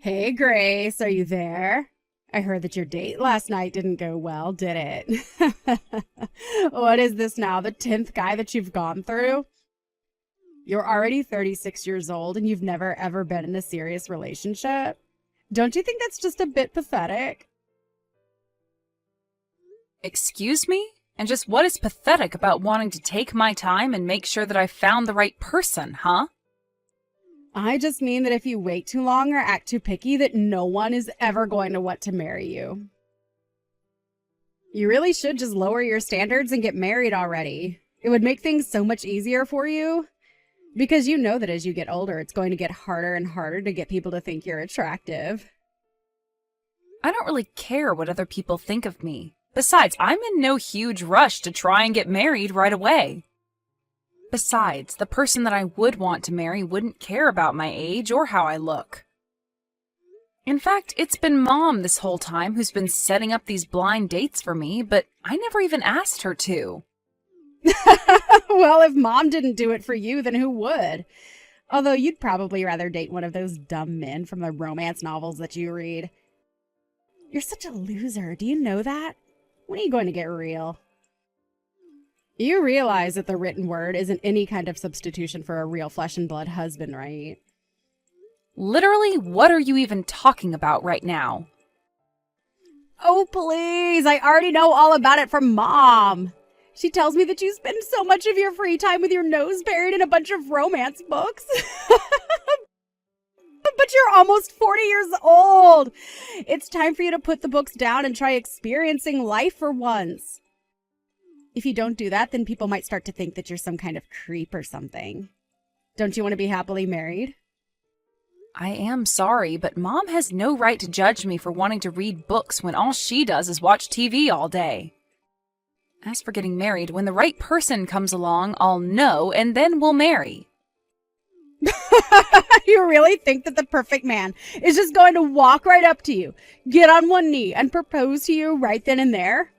Hey, Grace, are you there? I heard that your date last night didn't go well, did it? What is this now, the 10th guy that you've gone through? You're already 36 years old and you've never ever been in a serious relationship. Don't you think that's just a bit pathetic? Excuse me? And just what is pathetic about wanting to take my time and make sure that I found the right person, huh? I just mean that if you wait too long or act too picky, that no one is ever going to want to marry you. You really should just lower your standards and get married already. It would make things so much easier for you. Because you know that as you get older, it's going to get harder and harder to get people to think you're attractive. I don't really care what other people think of me. Besides, I'm in no huge rush to try and get married right away. Besides, the person that I would want to marry wouldn't care about my age or how I look. In fact, it's been Mom this whole time who's been setting up these blind dates for me, but I never even asked her to. Well, if Mom didn't do it for you, then who would? Although you'd probably rather date one of those dumb men from the romance novels that you read. You're such a loser. Do you know that? When are you going to get real? You realize that the written word isn't any kind of substitution for a real flesh and blood husband, right? Literally, what are you even talking about right now? Oh, please. I already know all about it from Mom. She tells me that you spend so much of your free time with your nose buried in a bunch of romance books. But you're almost 40 years old. It's time for you to put the books down and try experiencing life for once. If you don't do that, then people might start to think that you're some kind of creep or something. Don't you want to be happily married? I am sorry, but Mom has no right to judge me for wanting to read books when all she does is watch TV all day. As for getting married, when the right person comes along, I'll know, and then we'll marry. You really think that the perfect man is just going to walk right up to you, get on one knee, and propose to you right then and there?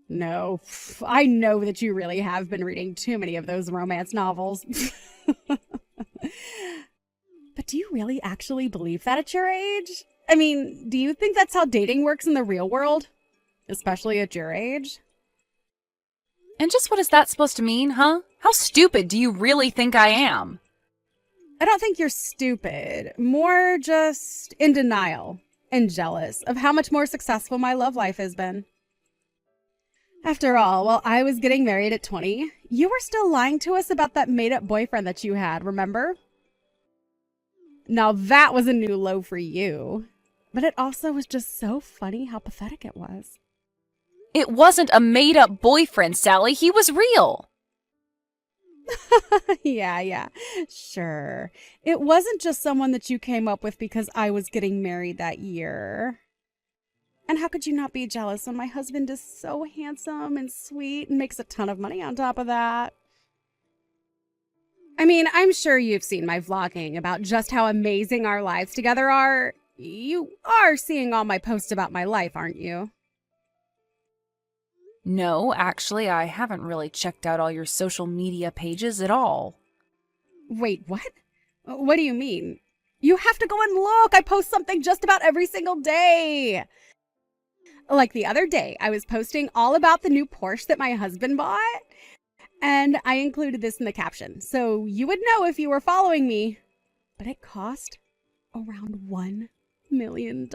No, I know that you really have been reading too many of those romance novels. But do you really actually believe that at your age? I mean, do you think that's how dating works in the real world? Especially at your age? And just what is that supposed to mean, huh? How stupid do you really think I am? I don't think you're stupid. More just in denial and jealous of how much more successful my love life has been. After all, while I was getting married at 20, you were still lying to us about that made-up boyfriend that you had, remember? Now that was a new low for you. But it also was just so funny how pathetic it was. It wasn't a made-up boyfriend, Sally. He was real. Yeah, sure. It wasn't just someone that you came up with because I was getting married that year. And how could you not be jealous when my husband is so handsome and sweet and makes a ton of money on top of that? I mean, I'm sure you've seen my vlogging about just how amazing our lives together are. You are seeing all my posts about my life, aren't you? No, actually, I haven't really checked out all your social media pages at all. Wait, what? What do you mean? You have to go and look. I post something just about every single day. Like the other day, I was posting all about the new Porsche that my husband bought. And I included this in the caption, so you would know if you were following me. But it cost around $1 million.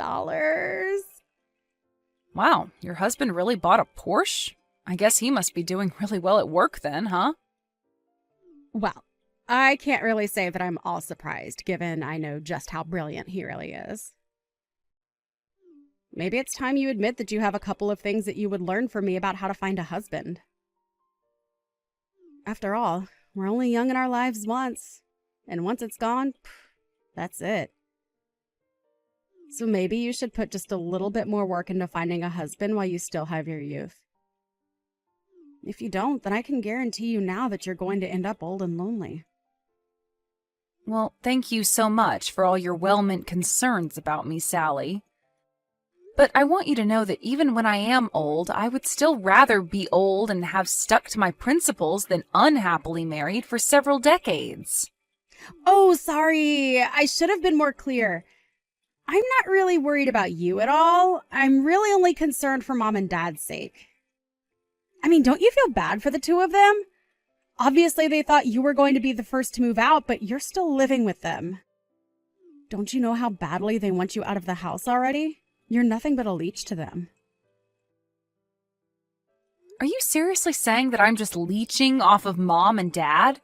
Wow, your husband really bought a Porsche? I guess he must be doing really well at work then, huh? Well, I can't really say that I'm all surprised, given I know just how brilliant he really is. Maybe it's time you admit that you have a couple of things that you would learn from me about how to find a husband. After all, we're only young in our lives once, and once it's gone, that's it. So maybe you should put just a little bit more work into finding a husband while you still have your youth. If you don't, then I can guarantee you now that you're going to end up old and lonely. Well, thank you so much for all your well-meant concerns about me, Sally. But I want you to know that even when I am old, I would still rather be old and have stuck to my principles than unhappily married for several decades. Oh, sorry. I should have been more clear. I'm not really worried about you at all. I'm really only concerned for Mom and Dad's sake. I mean, don't you feel bad for the two of them? Obviously, they thought you were going to be the first to move out, but you're still living with them. Don't you know how badly they want you out of the house already? You're nothing but a leech to them. Are you seriously saying that I'm just leeching off of Mom and Dad?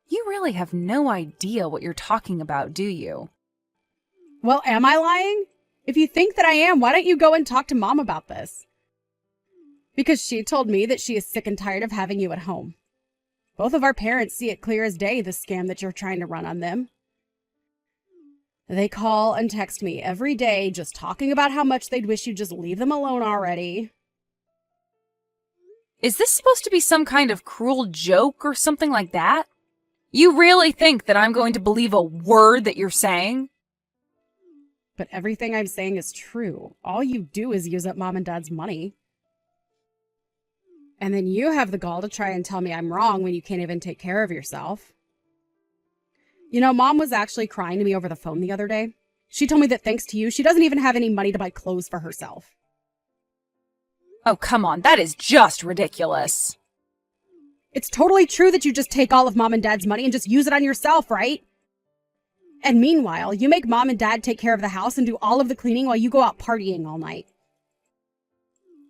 You really have no idea what you're talking about, do you? Well, am I lying? If you think that I am, why don't you go and talk to Mom about this? Because she told me that she is sick and tired of having you at home. Both of our parents see it clear as day, the scam that you're trying to run on them. They call and text me every day just talking about how much they'd wish you'd just leave them alone already. Is this supposed to be some kind of cruel joke or something like that? You really think that I'm going to believe a word that you're saying? But everything I'm saying is true. All you do is use up Mom and Dad's money. And then you have the gall to try and tell me I'm wrong when you can't even take care of yourself. You know, Mom was actually crying to me over the phone the other day. She told me that thanks to you, she doesn't even have any money to buy clothes for herself. Oh, come on, that is just ridiculous. It's totally true that you just take all of Mom and Dad's money and just use it on yourself, right? And meanwhile, you make Mom and Dad take care of the house and do all of the cleaning while you go out partying all night.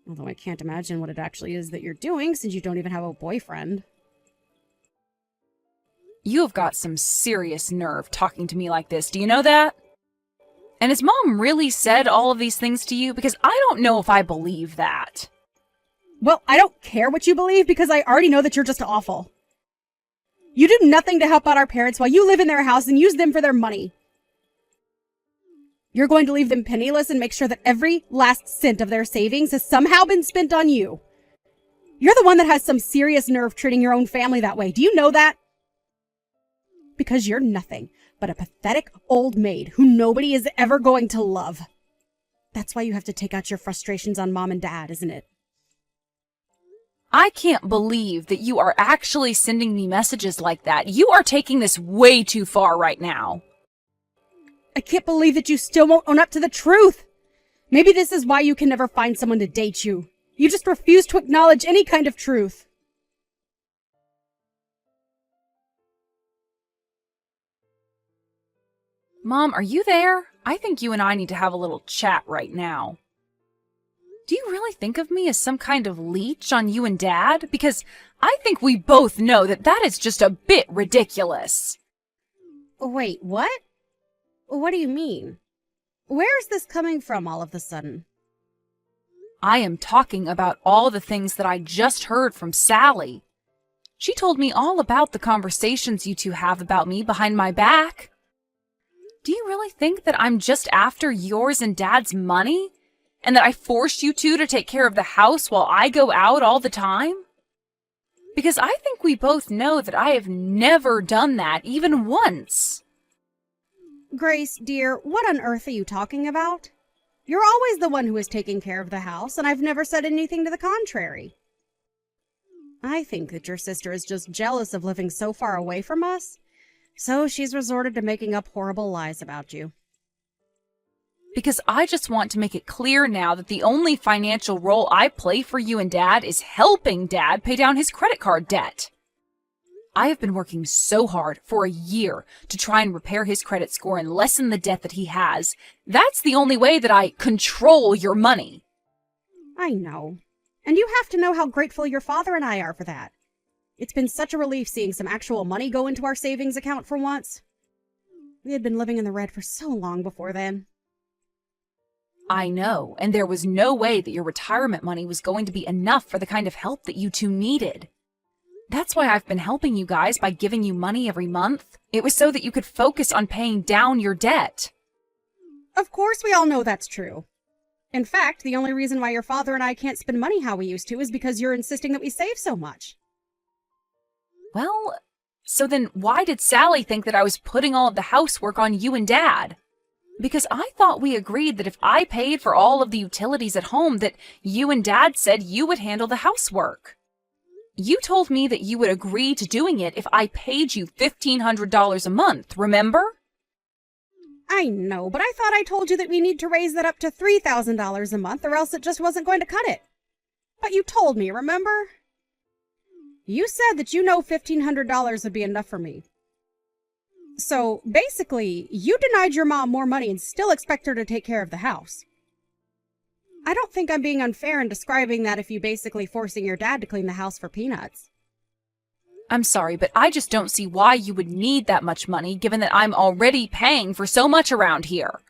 Although I can't imagine what it actually is that you're doing since you don't even have a boyfriend. You have got some serious nerve talking to me like this, do you know that? And has Mom really said all of these things to you? Because I don't know if I believe that. Well, I don't care what you believe because I already know that you're just awful. You do nothing to help out our parents while you live in their house and use them for their money. You're going to leave them penniless and make sure that every last cent of their savings has somehow been spent on you. You're the one that has some serious nerve treating your own family that way. Do you know that? Because you're nothing but a pathetic old maid who nobody is ever going to love. That's why you have to take out your frustrations on Mom and Dad, isn't it? I can't believe that you are actually sending me messages like that. You are taking this way too far right now. I can't believe that you still won't own up to the truth. Maybe this is why you can never find someone to date you. You just refuse to acknowledge any kind of truth. Mom, are you there? I think you and I need to have a little chat right now. Do you really think of me as some kind of leech on you and Dad? Because I think we both know that that is just a bit ridiculous. Wait, what? What do you mean? Where is this coming from all of a sudden? I am talking about all the things that I just heard from Sally. She told me all about the conversations you two have about me behind my back. Do you really think that I'm just after yours and Dad's money? And that I forced you two to take care of the house while I go out all the time? Because I think we both know that I have never done that, even once. Grace, dear, what on earth are you talking about? You're always the one who is taking care of the house, and I've never said anything to the contrary. I think that your sister is just jealous of living so far away from us, so she's resorted to making up horrible lies about you. Because I just want to make it clear now that the only financial role I play for you and Dad is helping Dad pay down his credit card debt. I have been working so hard for a year to try and repair his credit score and lessen the debt that he has. That's the only way that I control your money. I know. And you have to know how grateful your father and I are for that. It's been such a relief seeing some actual money go into our savings account for once. We had been living in the red for so long before then. I know, and there was no way that your retirement money was going to be enough for the kind of help that you two needed. That's why I've been helping you guys by giving you money every month. It was so that you could focus on paying down your debt. Of course we all know that's true. In fact, the only reason why your father and I can't spend money how we used to is because you're insisting that we save so much. Well, so then why did Sally think that I was putting all of the housework on you and Dad? Because I thought we agreed that if I paid for all of the utilities at home, that you and Dad said you would handle the housework. You told me that you would agree to doing it if I paid you $1,500 a month, remember? I know, but I thought I told you that we need to raise that up to $3,000 a month, or else it just wasn't going to cut it. But you told me, remember? You said that you know $1,500 would be enough for me. So, basically, you denied your mom more money and still expect her to take care of the house. I don't think I'm being unfair in describing that if you basically forcing your dad to clean the house for peanuts. I'm sorry, but I just don't see why you would need that much money given that I'm already paying for so much around here.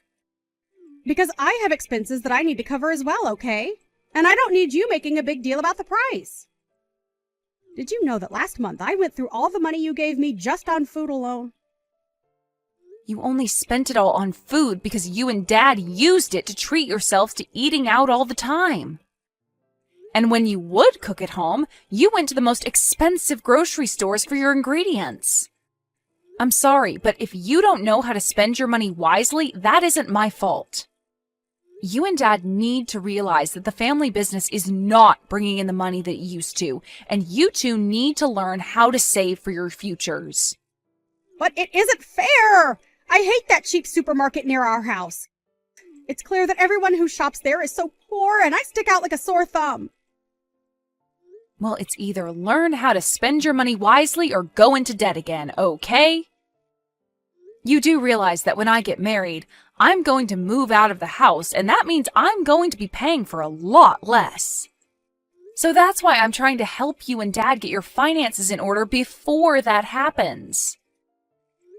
Because I have expenses that I need to cover as well, okay? And I don't need you making a big deal about the price. Did you know that last month I went through all the money you gave me just on food alone? You only spent it all on food because you and Dad used it to treat yourselves to eating out all the time. And when you would cook at home, you went to the most expensive grocery stores for your ingredients. I'm sorry, but if you don't know how to spend your money wisely, that isn't my fault. You and Dad need to realize that the family business is not bringing in the money that it used to, and you two need to learn how to save for your futures. But it isn't fair! I hate that cheap supermarket near our house. It's clear that everyone who shops there is so poor, and I stick out like a sore thumb. Well, it's either learn how to spend your money wisely or go into debt again, okay? You do realize that when I get married, I'm going to move out of the house, and that means I'm going to be paying for a lot less. So that's why I'm trying to help you and Dad get your finances in order before that happens.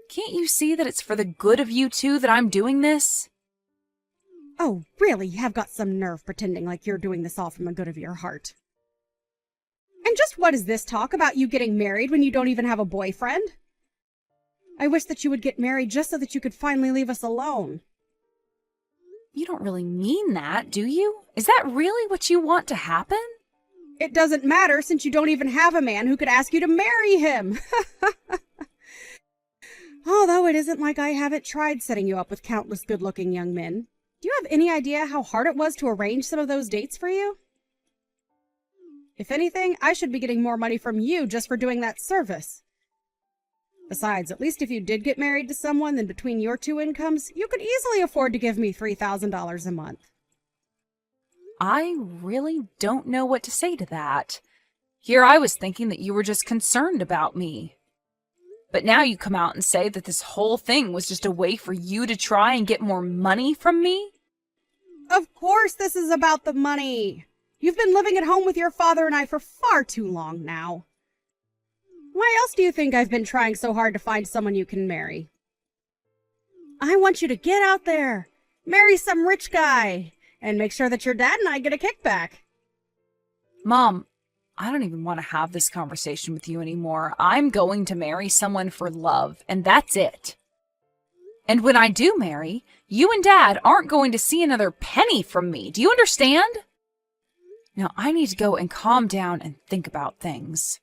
Can't you see that it's for the good of you two that I'm doing this? Oh, really? You have got some nerve pretending like you're doing this all from the good of your heart. And just what is this talk about you getting married when you don't even have a boyfriend? I wish that you would get married just so that you could finally leave us alone. You don't really mean that, do you? Is that really what you want to happen? It doesn't matter since you don't even have a man who could ask you to marry him. Although it isn't like I haven't tried setting you up with countless good-looking young men. Do you have any idea how hard it was to arrange some of those dates for you? If anything, I should be getting more money from you just for doing that service. Besides, at least if you did get married to someone, then between your two incomes, you could easily afford to give me $3,000 a month. I really don't know what to say to that. Here I was thinking that you were just concerned about me. But now you come out and say that this whole thing was just a way for you to try and get more money from me? Of course this is about the money. You've been living at home with your father and I for far too long now. Why else do you think I've been trying so hard to find someone you can marry? I want you to get out there, marry some rich guy, and make sure that your dad and I get a kickback. Mom, I don't even want to have this conversation with you anymore. I'm going to marry someone for love, and that's it. And when I do marry, you and Dad aren't going to see another penny from me. Do you understand? Now I need to go and calm down and think about things.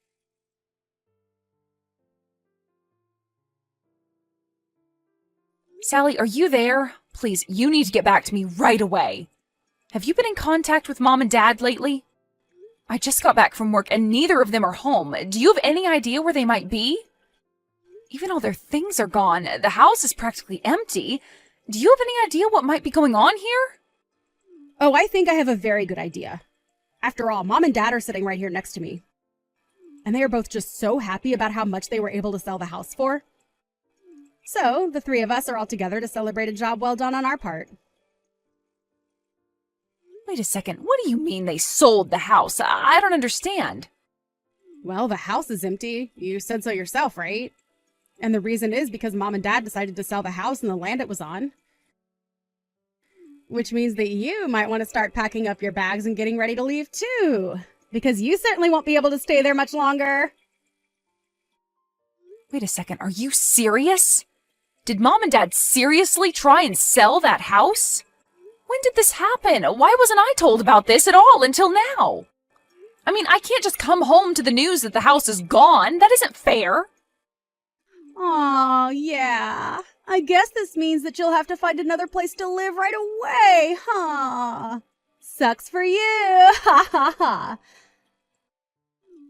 Sally, are you there? Please, you need to get back to me right away. Have you been in contact with Mom and Dad lately? I just got back from work and neither of them are home. Do you have any idea where they might be? Even all their things are gone. The house is practically empty. Do you have any idea what might be going on here? Oh, I think I have a very good idea. After all, Mom and Dad are sitting right here next to me. And they are both just so happy about how much they were able to sell the house for. So, the three of us are all together to celebrate a job well done on our part. Wait a second, what do you mean they sold the house? I don't understand. Well, the house is empty. You said so yourself, right? And the reason is because Mom and Dad decided to sell the house and the land it was on. Which means that you might want to start packing up your bags and getting ready to leave too. Because you certainly won't be able to stay there much longer. Wait a second, are you serious? Did Mom and Dad seriously try and sell that house? When did this happen? Why wasn't I told about this at all until now? I mean, I can't just come home to the news that the house is gone. That isn't fair. Aw, yeah. I guess this means that you'll have to find another place to live right away, huh? Sucks for you, ha ha ha.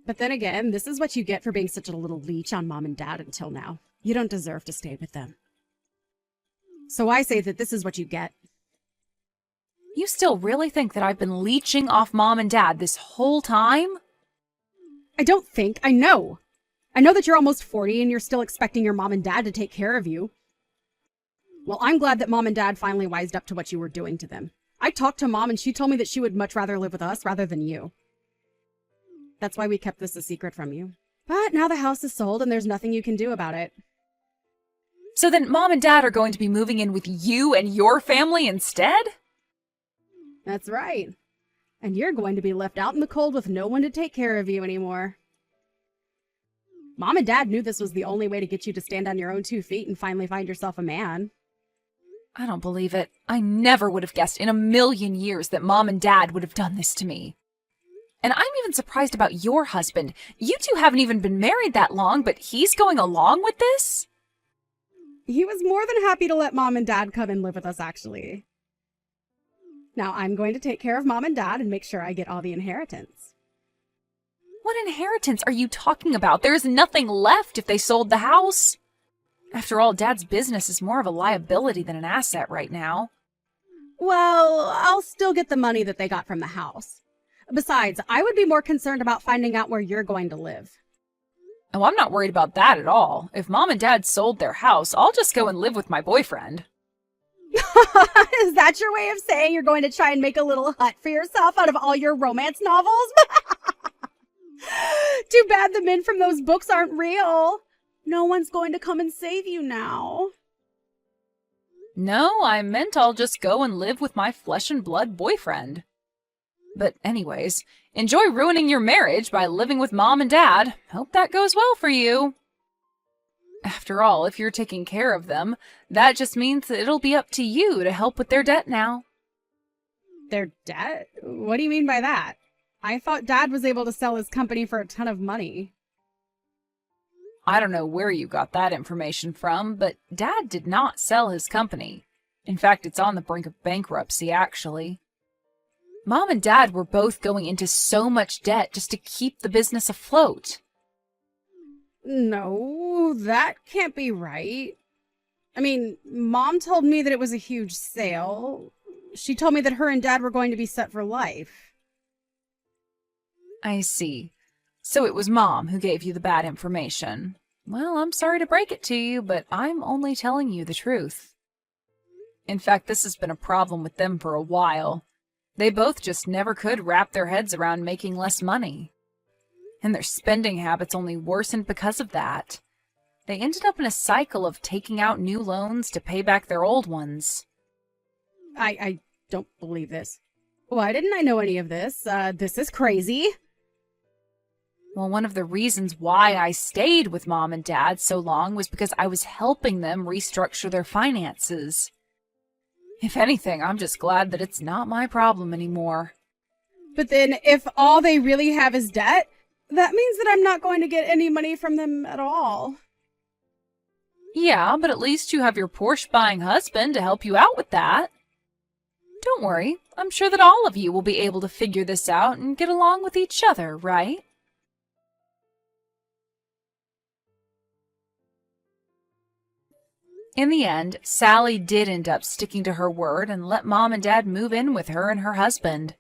But then again, this is what you get for being such a little leech on Mom and Dad until now. You don't deserve to stay with them. So I say that this is what you get. You still really think that I've been leeching off Mom and Dad this whole time? I don't think, I know. I know that you're almost 40 and you're still expecting your mom and dad to take care of you. Well, I'm glad that Mom and Dad finally wised up to what you were doing to them. I talked to Mom and she told me that she would much rather live with us rather than you. That's why we kept this a secret from you. But now the house is sold and there's nothing you can do about it. So then Mom and Dad are going to be moving in with you and your family instead? That's right. And you're going to be left out in the cold with no one to take care of you anymore. Mom and Dad knew this was the only way to get you to stand on your own 2 feet and finally find yourself a man. I don't believe it. I never would have guessed in a million years that Mom and Dad would have done this to me. And I'm even surprised about your husband. You two haven't even been married that long, but he's going along with this? He was more than happy to let Mom and Dad come and live with us, actually. Now I'm going to take care of Mom and Dad and make sure I get all the inheritance. What inheritance are you talking about? There's nothing left if they sold the house. After all, Dad's business is more of a liability than an asset right now. Well, I'll still get the money that they got from the house. Besides, I would be more concerned about finding out where you're going to live. Oh, I'm not worried about that at all. If Mom and Dad sold their house, I'll just go and live with my boyfriend. Is that your way of saying you're going to try and make a little hut for yourself out of all your romance novels? Too bad the men from those books aren't real. No one's going to come and save you now. No, I meant I'll just go and live with my flesh and blood boyfriend. But anyways, enjoy ruining your marriage by living with Mom and Dad. Hope that goes well for you. After all, if you're taking care of them, that just means that it'll be up to you to help with their debt now. Their debt? What do you mean by that? I thought Dad was able to sell his company for a ton of money. I don't know where you got that information from, but Dad did not sell his company. In fact, it's on the brink of bankruptcy, actually. Mom and Dad were both going into so much debt just to keep the business afloat. No, that can't be right. I mean, Mom told me that it was a huge sale. She told me that her and Dad were going to be set for life. I see. So it was Mom who gave you the bad information. Well, I'm sorry to break it to you, but I'm only telling you the truth. In fact, this has been a problem with them for a while. They both just never could wrap their heads around making less money. And their spending habits only worsened because of that. They ended up in a cycle of taking out new loans to pay back their old ones. I don't believe this. Why didn't I know any of this? This is crazy. Well, one of the reasons why I stayed with Mom and Dad so long was because I was helping them restructure their finances. If anything, I'm just glad that it's not my problem anymore. But then, if all they really have is debt, that means that I'm not going to get any money from them at all. Yeah, but at least you have your Porsche-buying husband to help you out with that. Don't worry, I'm sure that all of you will be able to figure this out and get along with each other, right? In the end, Sally did end up sticking to her word and let Mom and Dad move in with her and her husband.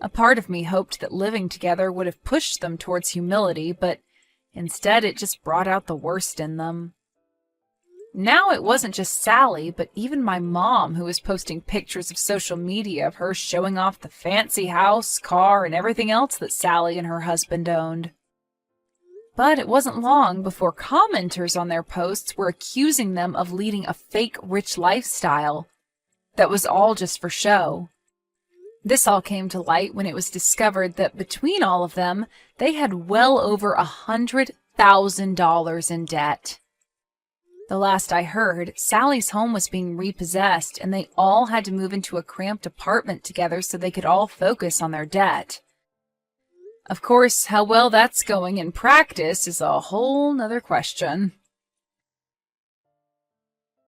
A part of me hoped that living together would have pushed them towards humility, but instead it just brought out the worst in them. Now it wasn't just Sally, but even my mom who was posting pictures of social media of her showing off the fancy house, car, and everything else that Sally and her husband owned. But it wasn't long before commenters on their posts were accusing them of leading a fake rich lifestyle that was all just for show. This all came to light when it was discovered that between all of them, they had well over $100,000 in debt. The last I heard, Sally's home was being repossessed and they all had to move into a cramped apartment together so they could all focus on their debt. Of course, how well that's going in practice is a whole nother question.